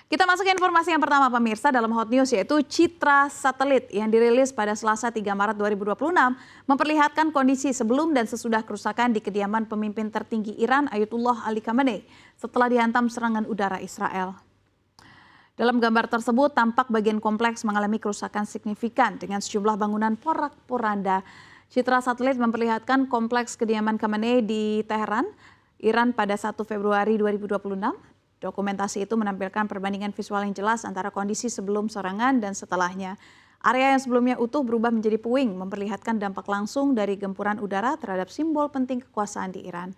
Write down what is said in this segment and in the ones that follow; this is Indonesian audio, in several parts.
Kita masuk ke informasi yang pertama pemirsa dalam Hot News, yaitu citra satelit yang dirilis pada Selasa 3 Maret 2026 memperlihatkan kondisi sebelum dan sesudah kerusakan di kediaman pemimpin tertinggi Iran Ayatollah Ali Khamenei setelah dihantam serangan udara Israel. Dalam gambar tersebut tampak bagian kompleks mengalami kerusakan signifikan dengan sejumlah bangunan porak-poranda. Citra satelit memperlihatkan kompleks kediaman Khamenei di Teheran, Iran pada 1 Februari 2026. Dokumentasi itu menampilkan perbandingan visual yang jelas antara kondisi sebelum serangan dan setelahnya. Area yang sebelumnya utuh berubah menjadi puing, memperlihatkan dampak langsung dari gempuran udara terhadap simbol penting kekuasaan di Iran.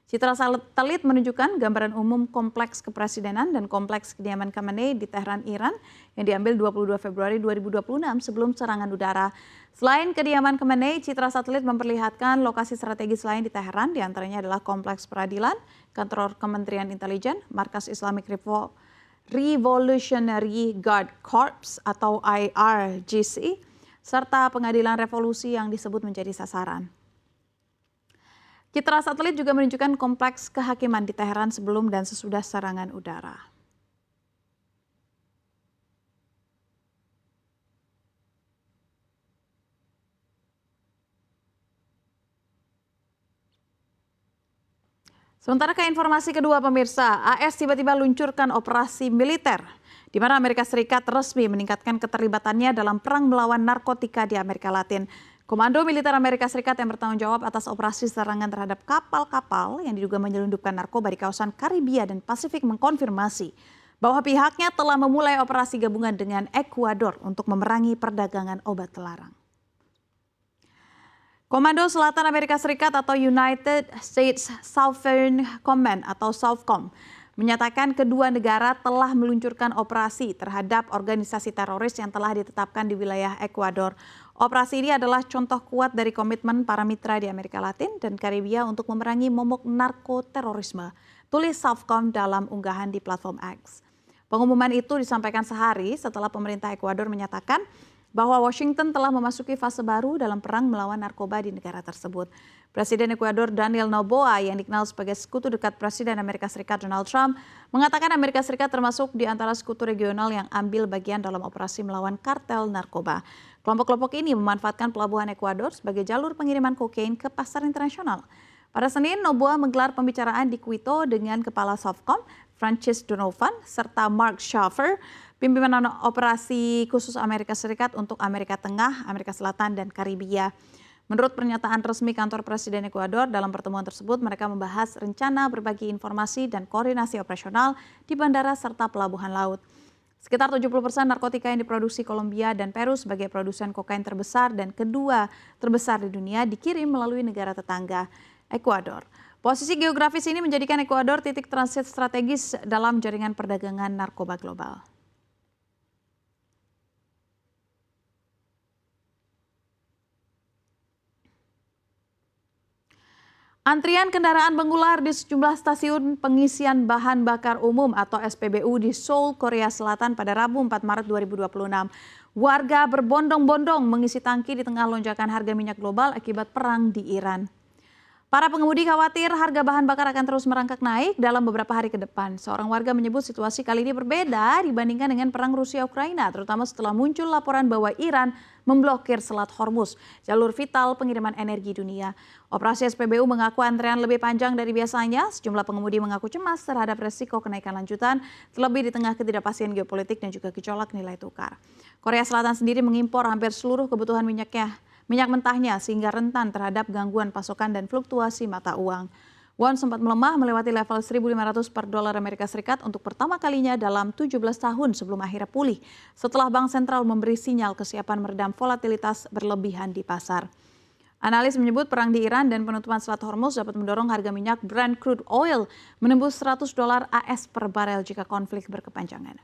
Citra satelit menunjukkan gambaran umum kompleks kepresidenan dan kompleks kediaman Khamenei di Teheran, Iran yang diambil 22 Februari 2026 sebelum serangan udara. Selain kediaman Khamenei, citra satelit memperlihatkan lokasi strategis lain di Teheran, diantaranya adalah Kompleks Peradilan, Kantor Kementerian Intelijen, Markas Islamic Revolutionary Guard Corps atau IRGC, serta Pengadilan Revolusi yang disebut menjadi sasaran. Citra satelit juga menunjukkan kompleks kehakiman di Teheran sebelum dan sesudah serangan udara. Sementara ke informasi kedua pemirsa, AS tiba-tiba luncurkan operasi militer di mana Amerika Serikat resmi meningkatkan keterlibatannya dalam perang melawan narkotika di Amerika Latin. Komando Militer Amerika Serikat yang bertanggung jawab atas operasi serangan terhadap kapal-kapal yang diduga menyelundupkan narkoba di kawasan Karibia dan Pasifik mengkonfirmasi bahwa pihaknya telah memulai operasi gabungan dengan Ekuador untuk memerangi perdagangan obat terlarang. Komando Selatan Amerika Serikat atau United States Southern Command atau SOUTHCOM menyatakan kedua negara telah meluncurkan operasi terhadap organisasi teroris yang telah ditetapkan di wilayah Ekuador. Operasi ini adalah contoh kuat dari komitmen para mitra di Amerika Latin dan Karibia untuk memerangi momok narkoterorisme, tulis SOUTHCOM dalam unggahan di platform X. Pengumuman itu disampaikan sehari setelah pemerintah Ekuador menyatakan bahwa Washington telah memasuki fase baru dalam perang melawan narkoba di negara tersebut. Presiden Ekuador Daniel Noboa yang dikenal sebagai sekutu dekat Presiden Amerika Serikat Donald Trump mengatakan Amerika Serikat termasuk di antara sekutu regional yang ambil bagian dalam operasi melawan kartel narkoba. Kelompok-kelompok ini memanfaatkan pelabuhan Ekuador sebagai jalur pengiriman kokain ke pasar internasional. Pada Senin, Noboa menggelar pembicaraan di Quito dengan Kepala SOUTHCOM, Francis Donovan, serta Mark Schaffer, pimpinan operasi khusus Amerika Serikat untuk Amerika Tengah, Amerika Selatan, dan Karibia. Menurut pernyataan resmi kantor Presiden Ekuador, dalam pertemuan tersebut mereka membahas rencana berbagi informasi dan koordinasi operasional di bandara serta pelabuhan laut. Sekitar 70% narkotika yang diproduksi Kolombia dan Peru sebagai produsen kokain terbesar dan kedua terbesar di dunia dikirim melalui negara tetangga, Ekuador. Posisi geografis ini menjadikan Ekuador titik transit strategis dalam jaringan perdagangan narkoba global. Antrian kendaraan mengular di sejumlah stasiun pengisian bahan bakar umum atau SPBU di Seoul, Korea Selatan pada Rabu 4 Maret 2026. Warga berbondong-bondong mengisi tangki di tengah lonjakan harga minyak global akibat perang di Iran. Para pengemudi khawatir harga bahan bakar akan terus merangkak naik dalam beberapa hari ke depan. Seorang warga menyebut situasi kali ini berbeda dibandingkan dengan perang Rusia-Ukraina, terutama setelah muncul laporan bahwa Iran memblokir Selat Hormuz, jalur vital pengiriman energi dunia. Operasi SPBU mengaku antrean lebih panjang dari biasanya. Sejumlah pengemudi mengaku cemas terhadap resiko kenaikan lanjutan, terlebih di tengah ketidakpastian geopolitik dan juga gejolak nilai tukar. Korea Selatan sendiri mengimpor hampir seluruh kebutuhan minyak mentahnya sehingga rentan terhadap gangguan pasokan dan fluktuasi mata uang. Won sempat melemah melewati level 1.500 per dolar Amerika Serikat untuk pertama kalinya dalam 17 tahun sebelum akhirnya pulih setelah Bank Sentral memberi sinyal kesiapan meredam volatilitas berlebihan di pasar. Analis menyebut perang di Iran dan penutupan Selat Hormuz dapat mendorong harga minyak Brent crude oil menembus $100 AS per barel jika konflik berkepanjangan.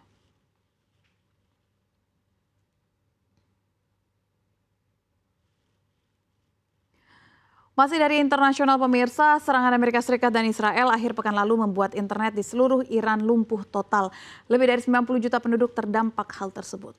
Masih dari internasional pemirsa, serangan Amerika Serikat dan Israel akhir pekan lalu membuat internet di seluruh Iran lumpuh total. Lebih dari 90 juta penduduk terdampak hal tersebut.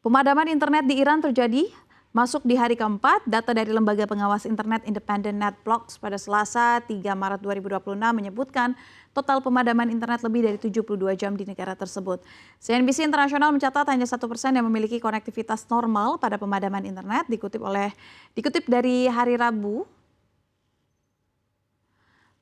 Pemadaman internet di Iran terjadi Masuk di hari keempat, data dari Lembaga Pengawas Internet Independen NetBlocks pada Selasa 3 Maret 2026 menyebutkan total pemadaman internet lebih dari 72 jam di negara tersebut. CNBC Internasional mencatat hanya 1% yang memiliki konektivitas normal pada pemadaman internet, dikutip dari hari Rabu.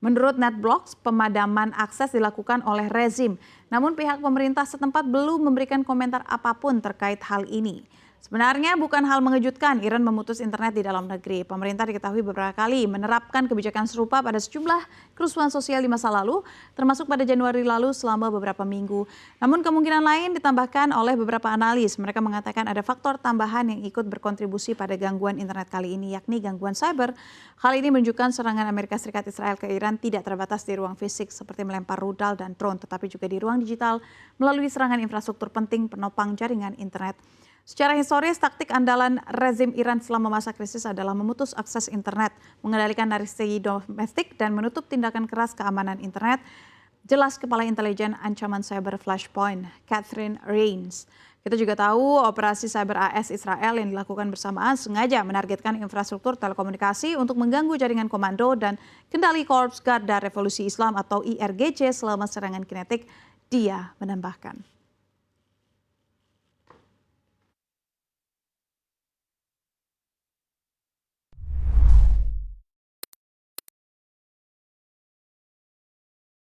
Menurut NetBlocks, pemadaman akses dilakukan oleh rezim. Namun pihak pemerintah setempat belum memberikan komentar apapun terkait hal ini. Sebenarnya bukan hal mengejutkan Iran memutus internet di dalam negeri. Pemerintah diketahui beberapa kali menerapkan kebijakan serupa pada sejumlah kerusuhan sosial di masa lalu, termasuk pada Januari lalu selama beberapa minggu. Namun kemungkinan lain ditambahkan oleh beberapa analis. Mereka mengatakan ada faktor tambahan yang ikut berkontribusi pada gangguan internet kali ini, yakni gangguan cyber. Hal ini menunjukkan serangan Amerika Serikat Israel ke Iran tidak terbatas di ruang fisik seperti melempar rudal dan drone, tetapi juga di ruang digital melalui serangan infrastruktur penting penopang jaringan internet. Secara historis, taktik andalan rezim Iran selama masa krisis adalah memutus akses internet, mengendalikan narasi domestik, dan menutup tindakan keras keamanan internet. Jelas Kepala Intelijen Ancaman Cyber Flashpoint, Catherine Rains. Kita juga tahu operasi cyber AS Israel yang dilakukan bersamaan sengaja menargetkan infrastruktur telekomunikasi untuk mengganggu jaringan komando dan kendali Korps Garda Revolusi Islam atau IRGC selama serangan kinetik, dia menambahkan.